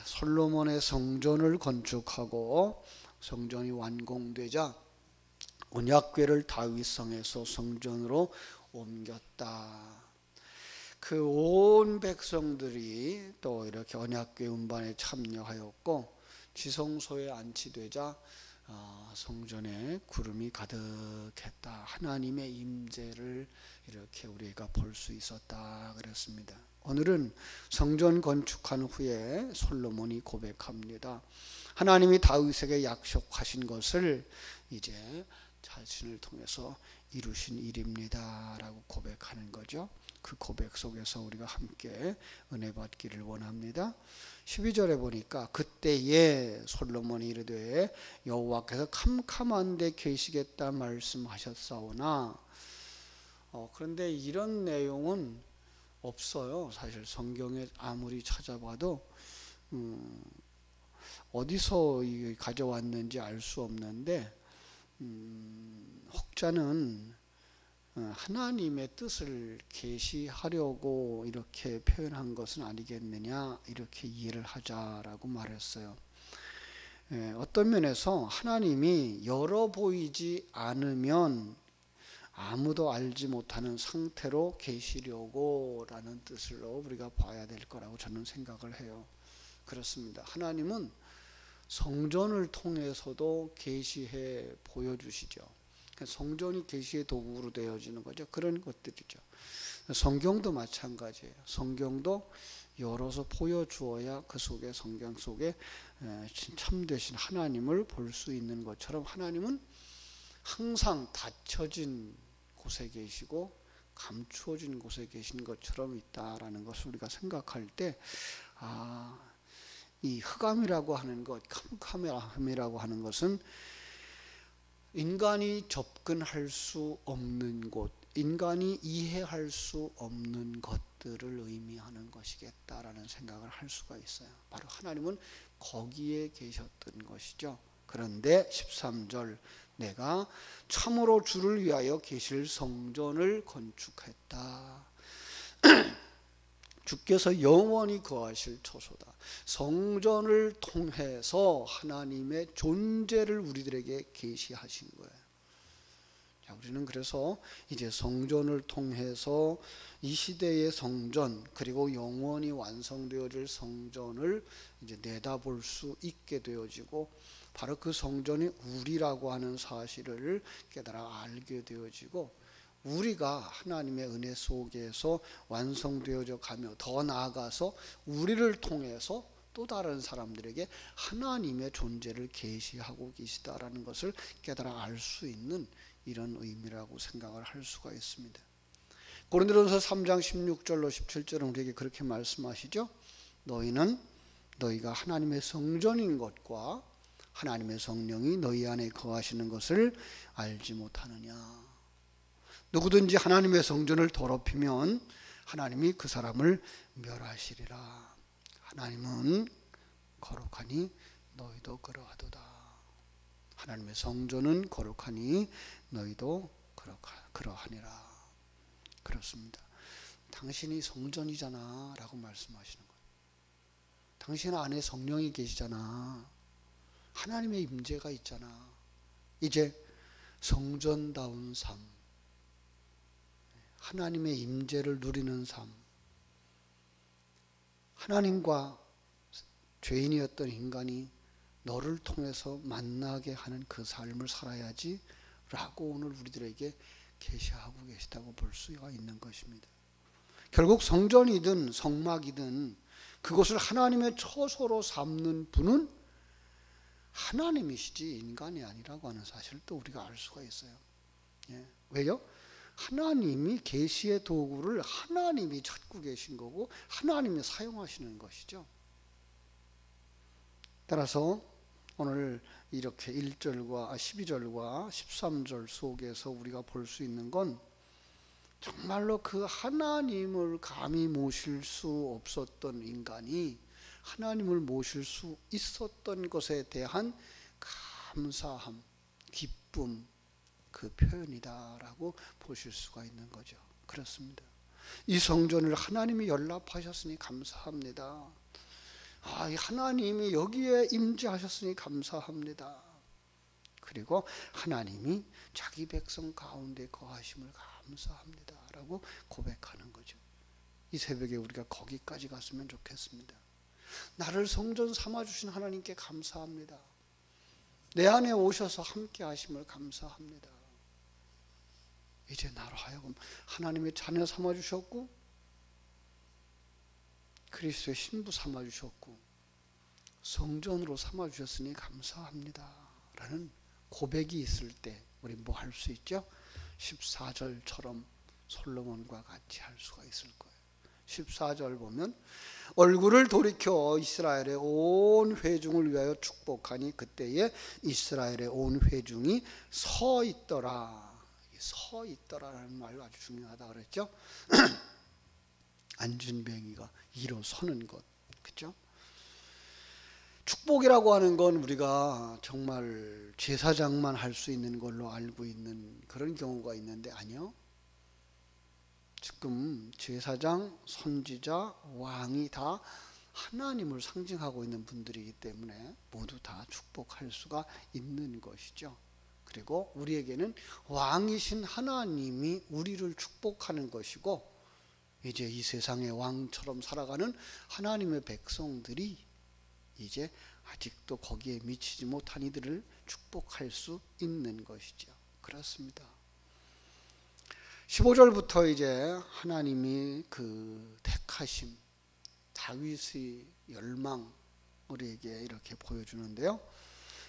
솔로몬의 성전을 건축하고 성전이 완공되자 언약궤를 다윗성에서 성전으로 옮겼다. 그 온 백성들이 또 이렇게 언약궤 운반에 참여하였고 지성소에 안치되자 성전에 구름이 가득했다. 하나님의 임재를 이렇게 우리가 볼 수 있었다 그랬습니다. 오늘은 성전 건축한 후에 솔로몬이 고백합니다. 하나님이 다윗에게 약속하신 것을 이제 자신을 통해서 이루신 일입니다 라고 고백하는 거죠. 그 고백 속에서 우리가 함께 은혜 받기를 원합니다. 12절에 보니까 그때에 솔로몬이 이르되 여호와께서 캄캄한 데 계시겠다 말씀하셨사오나 그런데 이런 내용은 없어요. 사실 성경에 아무리 찾아봐도 어디서 가져왔는지 알 수 없는데 혹자는 하나님의 뜻을 계시하려고 이렇게 표현한 것은 아니겠느냐 이렇게 이해를 하자라고 말했어요. 어떤 면에서 하나님이 열어 보이지 않으면 아무도 알지 못하는 상태로 계시려고 라는 뜻으로 우리가 봐야 될 거라고 저는 생각을 해요. 그렇습니다. 하나님은 성전을 통해서도 계시해 보여주시죠. 성전이 계시의 도구로 되어지는 거죠. 그런 것들이죠. 성경도 마찬가지예요. 성경도 열어서 보여주어야 그 속에 성경 속에 참되신 하나님을 볼 수 있는 것처럼 하나님은 항상 닫혀진 곳에 계시고 감추어진 곳에 계신 것처럼 있다라는 것을 우리가 생각할 때 이 흑암이라고 하는 것, 캄캄함이라고 하는 것은 인간이 접근할 수 없는 곳, 인간이 이해할 수 없는 것들을 의미하는 것이겠다라는 생각을 할 수가 있어요. 바로 하나님은 거기에 계셨던 것이죠. 그런데 13절 내가 참으로 주를 위하여 계실 성전을 건축했다. 주께서 영원히 거하실 처소다. 성전을 통해서 하나님의 존재를 우리들에게 계시하신 거예요. 자, 우리는 그래서 이제 성전을 통해서 이 시대의 성전 그리고 영원히 완성되어질 성전을 이제 내다볼 수 있게 되어지고 바로 그 성전이 우리라고 하는 사실을 깨달아 알게 되어지고 우리가 하나님의 은혜 속에서 완성되어져 가며 더 나아가서 우리를 통해서 또 다른 사람들에게 하나님의 존재를 계시하고 계시다라는 것을 깨달아 알 수 있는 이런 의미라고 생각을 할 수가 있습니다. 고린도전서 3장 16절로 17절은 우리에게 그렇게 말씀하시죠. 너희가 하나님의 성전인 것과 하나님의 성령이 너희 안에 거하시는 것을 알지 못하느냐. 누구든지 하나님의 성전을 더럽히면 하나님이 그 사람을 멸하시리라. 하나님은 거룩하니 너희도 그러하도다. 하나님의 성전은 거룩하니 너희도 그러하니라. 그렇습니다. 당신이 성전이잖아 라고 말씀하시는 거예요. 당신 안에 성령이 계시잖아. 하나님의 임재가 있잖아. 이제 성전다운 삶, 하나님의 임재를 누리는 삶, 하나님과 죄인이었던 인간이 너를 통해서 만나게 하는 그 삶을 살아야지 라고 오늘 우리들에게 계시하고 계시다고 볼 수가 있는 것입니다. 결국 성전이든 성막이든 그것을 하나님의 처소로 삼는 분은 하나님이시지 인간이 아니라고 하는 사실을 또 우리가 알 수가 있어요. 왜요? 하나님이 계시의 도구를 하나님이 찾고 계신 거고 하나님이 사용하시는 것이죠. 따라서 오늘 이렇게 1절과 12절과 13절 속에서 우리가 볼 수 있는 건 정말로 그 하나님을 감히 모실 수 없었던 인간이 하나님을 모실 수 있었던 것에 대한 감사함, 기쁨, 그 표현이다라고 보실 수가 있는 거죠. 그렇습니다. 이 성전을 하나님이 연락하셨으니 감사합니다. 하나님이 여기에 임재하셨으니 감사합니다. 그리고 하나님이 자기 백성 가운데 거하심을 감사합니다 라고 고백하는 거죠. 이 새벽에 우리가 거기까지 갔으면 좋겠습니다. 나를 성전 삼아주신 하나님께 감사합니다. 내 안에 오셔서 함께 하심을 감사합니다. 이제 나로 하여금 하나님의 자녀 삼아주셨고 그리스도의 신부 삼아주셨고 성전으로 삼아주셨으니 감사합니다 라는 고백이 있을 때 우리 뭐 할 수 있죠? 14절처럼 솔로몬과 같이 할 수가 있을 거예요. 14절 보면 얼굴을 돌이켜 이스라엘의 온 회중을 위하여 축복하니 그때에 이스라엘의 온 회중이 서 있더라. 서 있더라라는 말 아주 중요하다 그랬죠. 안진뱅이가 일어서는 것, 그렇죠? 축복이라고 하는 건 우리가 정말 제사장만 할 수 있는 걸로 알고 있는 그런 경우가 있는데 아니요. 지금 제사장, 선지자, 왕이 다 하나님을 상징하고 있는 분들이기 때문에 모두 다 축복할 수가 있는 것이죠. 그리고 우리에게는 왕이신 하나님이 우리를 축복하는 것이고 이제 이 세상의 왕처럼 살아가는 하나님의 백성들이 이제 아직도 거기에 미치지 못한 이들을 축복할 수 있는 것이죠. 그렇습니다. 15절부터 이제 하나님이 그 택하심, 다윗의 열망 우리에게 이렇게 보여주는데요.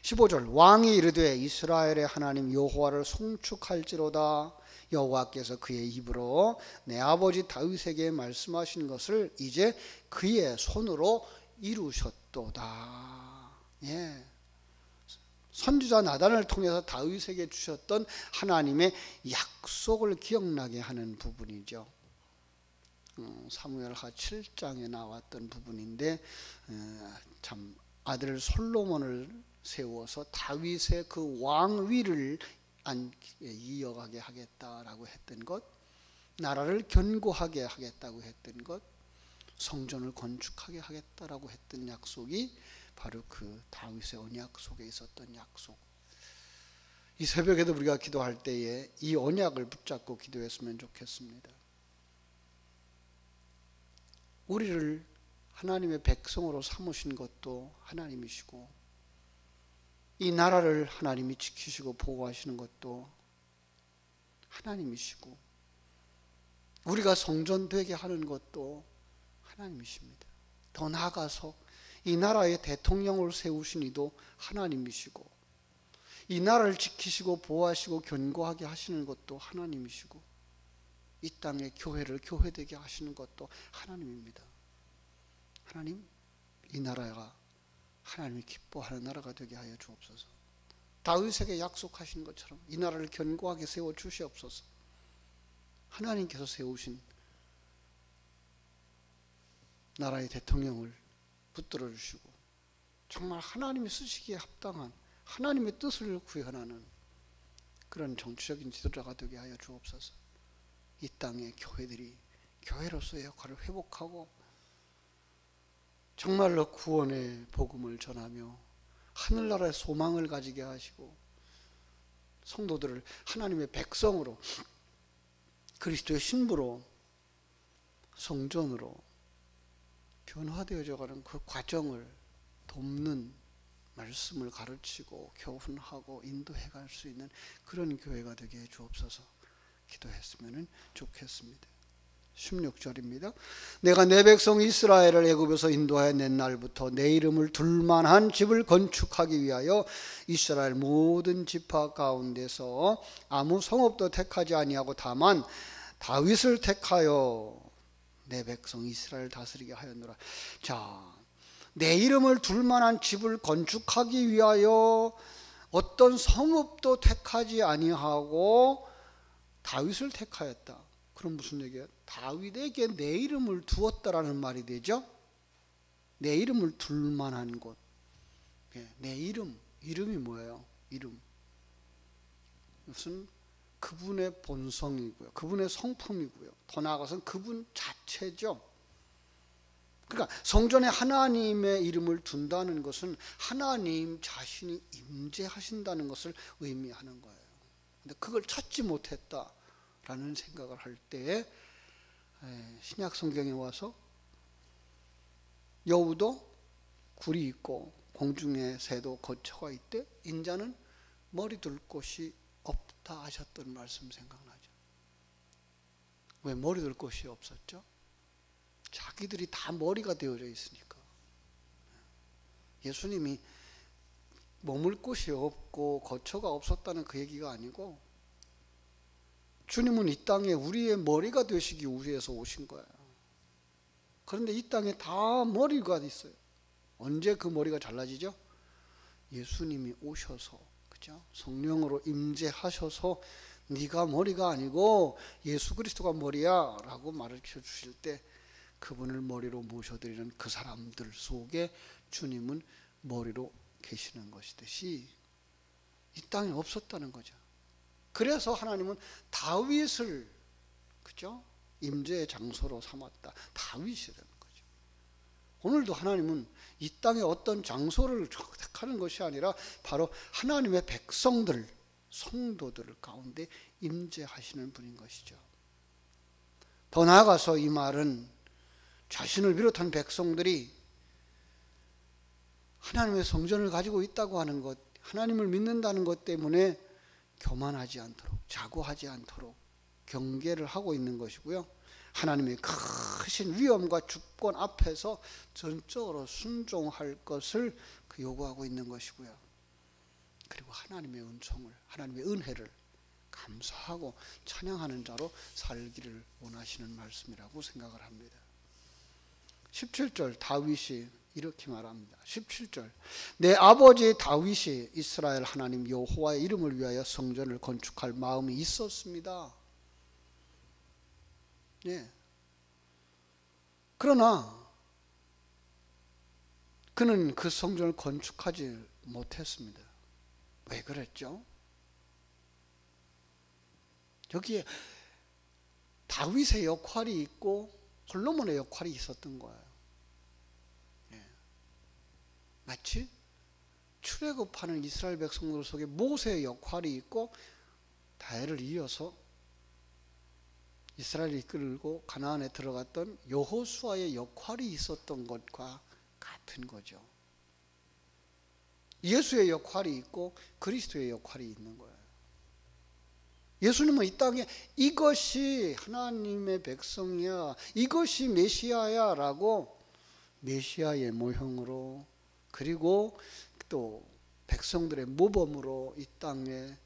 15절 왕이 이르되 이스라엘의 하나님 여호와를 송축할지로다. 여호와께서 그의 입으로 내 아버지 다윗에게 말씀하신 것을 이제 그의 손으로 이루셨도다. 예. 선지자 나단을 통해서 다윗에게 주셨던 하나님의 약속을 기억나게 하는 부분이죠. 사무엘하 7장에 나왔던 부분인데 참 아들 솔로몬을 세워서 다윗의 그 왕위를 이어가게 하겠다라고 했던 것, 나라를 견고하게 하겠다고 했던 것, 성전을 건축하게 하겠다라고 했던 약속이 바로 그 다윗의 언약 속에 있었던 약속. 이 새벽에도 우리가 기도할 때에 이 언약을 붙잡고 기도했으면 좋겠습니다. 우리를 하나님의 백성으로 삼으신 것도 하나님이시고 이 나라를 하나님이 지키시고 보호하시는 것도 하나님이시고 우리가 성전되게 하는 것도 하나님이십니다. 더 나아가서 이 나라의 대통령을 세우신 이도 하나님이시고 이 나라를 지키시고 보호하시고 견고하게 하시는 것도 하나님이시고 이 땅의 교회를 교회되게 하시는 것도 하나님입니다. 하나님, 이 나라가 하나님이 기뻐하는 나라가 되게 하여 주옵소서. 다윗에게 약속하신 것처럼 이 나라를 견고하게 세워 주시옵소서. 하나님께서 세우신 나라의 대통령을 붙들어 주시고 정말 하나님이 쓰시기에 합당한 하나님의 뜻을 구현하는 그런 정치적인 지도자가 되게 하여 주옵소서. 이 땅의 교회들이 교회로서의 역할을 회복하고 정말로 구원의 복음을 전하며 하늘나라의 소망을 가지게 하시고 성도들을 하나님의 백성으로 그리스도의 신부로 성전으로 변화되어져 가는 그 과정을 돕는 말씀을 가르치고 교훈하고 인도해 갈 수 있는 그런 교회가 되게 해 주옵소서. 기도했으면 좋겠습니다. 16절입니다. 내가 내 백성 이스라엘을 애굽에서 인도하여 낸 날부터 내 이름을 둘만한 집을 건축하기 위하여 이스라엘 모든 지파 가운데서 아무 성읍도 택하지 아니하고 다만 다윗을 택하여 내 백성 이스라엘 다스리게 하였노라. 자, 내 이름을 둘만한 집을 건축하기 위하여 어떤 성읍도 택하지 아니하고 다윗을 택하였다. 그럼 무슨 얘기예요? 다윗에게 내 이름을 두었다라는 말이 되죠. 내 이름을 둘 만한 곳. 내 이름이 뭐예요? 이름. 이것은 그분의 본성이고요. 그분의 성품이고요. 더 나아가서는 그분 자체죠. 그러니까 성전에 하나님의 이름을 둔다는 것은 하나님 자신이 임재하신다는 것을 의미하는 거예요. 근데 그걸 찾지 못했다라는 생각을 할 때에 신약 성경에 와서 여우도 굴이 있고 공중에 새도 거처가 있대 인자는 머리 둘 곳이 없다 하셨던 말씀 생각나죠. 왜 머리 둘 곳이 없었죠? 자기들이 다 머리가 되어져 있으니까. 예수님이 머물 곳이 없고 거처가 없었다는 그 얘기가 아니고 주님은 이 땅에 우리의 머리가 되시기 위해서 오신 거예요. 그런데 이 땅에 다 머리가 있어요. 언제 그 머리가 잘라지죠? 예수님이 오셔서, 그죠? 성령으로 임재하셔서 네가 머리가 아니고 예수 그리스도가 머리야 라고 말해주실 때 그분을 머리로 모셔드리는 그 사람들 속에 주님은 머리로 계시는 것이듯이 이 땅에 없었다는 거죠. 그래서 하나님은 다윗을, 그죠? 임재의 장소로 삼았다. 다윗이라는 거죠. 오늘도 하나님은 이 땅에 어떤 장소를 택하는 것이 아니라 바로 하나님의 백성들, 성도들 가운데 임재하시는 분인 것이죠. 더 나아가서 이 말은 자신을 비롯한 백성들이 하나님의 성전을 가지고 있다고 하는 것, 하나님을 믿는다는 것 때문에 교만하지 않도록, 자고하지 않도록 경계를 하고 있는 것이고요. 하나님의 크신 위엄과 주권 앞에서 전적으로 순종할 것을 요구하고 있는 것이고요. 그리고 하나님의 은총을, 하나님의 은혜를 감사하고 찬양하는 자로 살기를 원하시는 말씀이라고 생각을 합니다. 17절 다윗이 이렇게 말합니다. 17절 내 아버지 다윗이 이스라엘 하나님 여호와의 이름을 위하여 성전을 건축할 마음이 있었습니다. 예. 그러나 그는 그 성전을 건축하지 못했습니다. 왜 그랬죠? 여기에 다윗의 역할이 있고 솔로몬의 역할이 있었던 거예요. 예. 마치 출애굽하는 이스라엘 백성들 속에 모세의 역할이 있고 다윗을 이어서 이스라엘을 이끌고 가나안에 들어갔던 여호수아의 역할이 있었던 것과 같은 거죠. 예수의 역할이 있고 그리스도의 역할이 있는 거예요. 예수님은 이 땅에 이것이 하나님의 백성이야, 이것이 메시아야 라고 메시아의 모형으로 그리고 또 백성들의 모범으로 이 땅에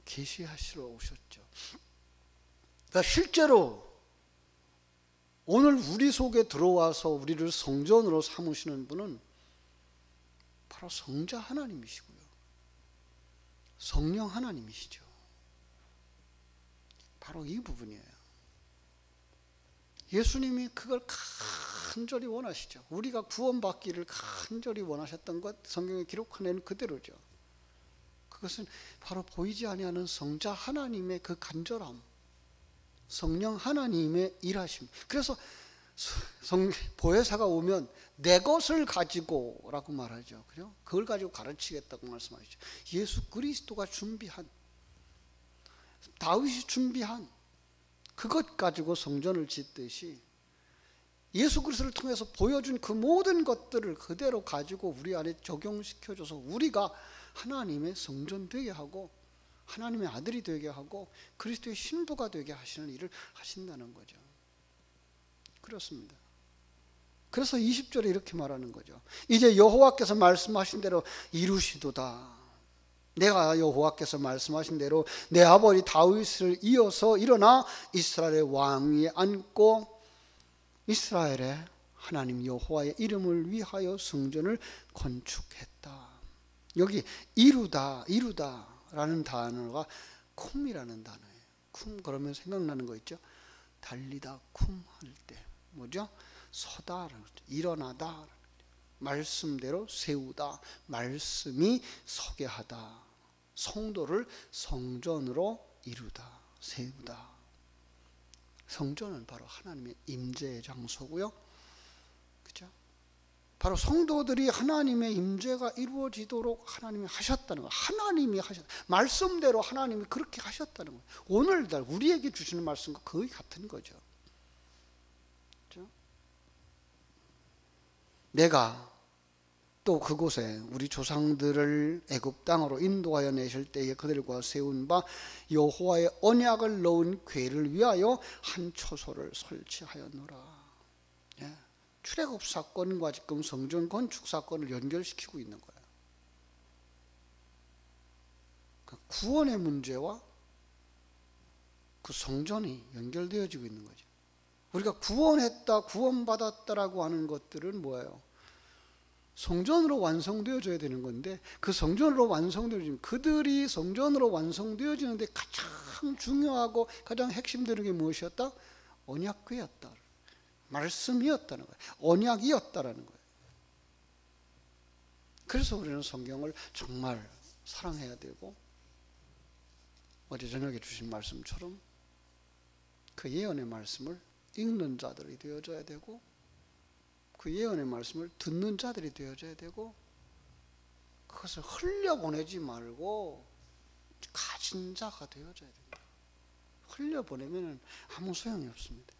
계시하시러 오셨죠. 그러니까 실제로 오늘 우리 속에 들어와서 우리를 성전으로 삼으시는 분은 바로 성자 하나님이시고요. 성령 하나님이시죠. 바로 이 부분이에요. 예수님이 그걸 간절히 원하시죠. 우리가 구원받기를 간절히 원하셨던 것 성경에 기록하는 그대로죠. 그것은 바로 보이지 아니하는 성자 하나님의 그 간절함, 성령 하나님의 일하심. 그래서 보혜사가 오면 내 것을 가지고 라고 말하죠. 그죠? 그걸 가지고 가르치겠다고 말씀하시죠. 예수 그리스도가 준비한, 다윗이 준비한 그것 가지고 성전을 짓듯이 예수 그리스도를 통해서 보여준 그 모든 것들을 그대로 가지고 우리 안에 적용시켜줘서 우리가 하나님의 성전 되게 하고 하나님의 아들이 되게 하고 그리스도의 신부가 되게 하시는 일을 하신다는 거죠. 그렇습니다. 그래서 20절에 이렇게 말하는 거죠. 이제 여호와께서 말씀하신 대로 이루시도다. 내가 여호와께서 말씀하신 대로 내 아버지 다윗을 이어서 일어나 이스라엘의 왕 위에 앉고 이스라엘의 하나님 여호와의 이름을 위하여 성전을 건축했다. 여기 이루다 라는 단어가 쿰이라는 단어예요. 쿰 그러면 생각나는 거 있죠. 달리다 쿰 할 때 뭐죠? 서다, 일어나다, 말씀대로 세우다, 말씀이 서게 하다, 성도를 성전으로 이루다, 세우다. 성전은 바로 하나님의 임재의 장소고요. 바로 성도들이 하나님의 임재가 이루어지도록 하나님이 하셨다는 거예요. 하나님이 말씀대로 하나님이 그렇게 하셨다는 거예요. 오늘날 우리에게 주시는 말씀과 거의 같은 거죠. 그렇죠? 내가 또 그곳에 우리 조상들을 애굽 땅으로 인도하여 내실 때에 그들과 세운 바 여호와의 언약을 넣은 궤를 위하여 한 초소를 설치하였노라. 예. 출애굽 사건과 지금 성전 건축 사건을 연결시키고 있는 거예요. 구원의 문제와 그 성전이 연결되어지고 있는 거죠. 우리가 구원했다, 구원받았다라고 하는 것들은 뭐예요? 성전으로 완성되어져야 되는 건데, 그 성전으로 완성되어지면 그들이 성전으로 완성되어지는데 가장 중요하고 가장 핵심되는 게 무엇이었다? 언약궤였다. 말씀이었다는 거예요. 언약이었다라는 거예요. 그래서 우리는 성경을 정말 사랑해야 되고, 어제 저녁에 주신 말씀처럼 그 예언의 말씀을 읽는 자들이 되어져야 되고, 그 예언의 말씀을 듣는 자들이 되어져야 되고, 그것을 흘려보내지 말고 가진 자가 되어져야 된다. 흘려보내면 아무 소용이 없습니다.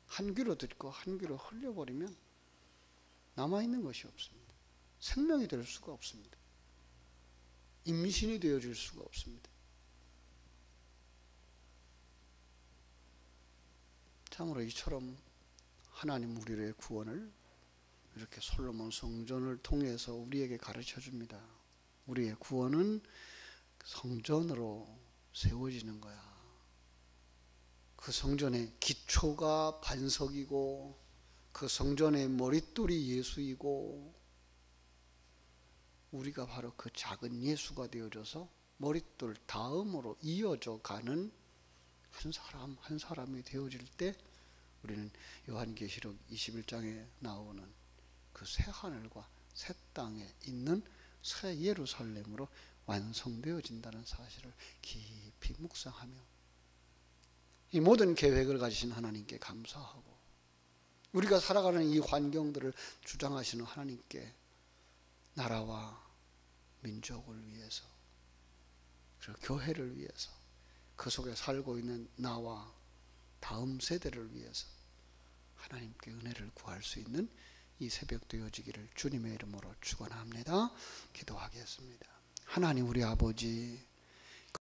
한 귀로 듣고 한 귀로 흘려버리면 남아있는 것이 없습니다. 생명이 될 수가 없습니다. 임신이 되어질 수가 없습니다. 참으로 이처럼 하나님 우리의 구원을 이렇게 솔로몬 성전을 통해서 우리에게 가르쳐 줍니다. 우리의 구원은 성전으로 세워지는 거야. 그 성전의 기초가 반석이고, 그 성전의 머릿돌이 예수이고, 우리가 바로 그 작은 예수가 되어져서 머릿돌 다음으로 이어져 가는 한 사람 한 사람이 되어질 때, 우리는 요한계시록 21장에 나오는 그 새 하늘과 새 땅에 있는 새 예루살렘으로 완성되어진다는 사실을 깊이 묵상하며 이 모든 계획을 가지신 하나님께 감사하고, 우리가 살아가는 이 환경들을 주장하시는 하나님께 나라와 민족을 위해서, 그리고 교회를 위해서, 그 속에 살고 있는 나와 다음 세대를 위해서 하나님께 은혜를 구할 수 있는 이 새벽 되어지기를 주님의 이름으로 축원합니다. 기도하겠습니다. 하나님 우리 아버지,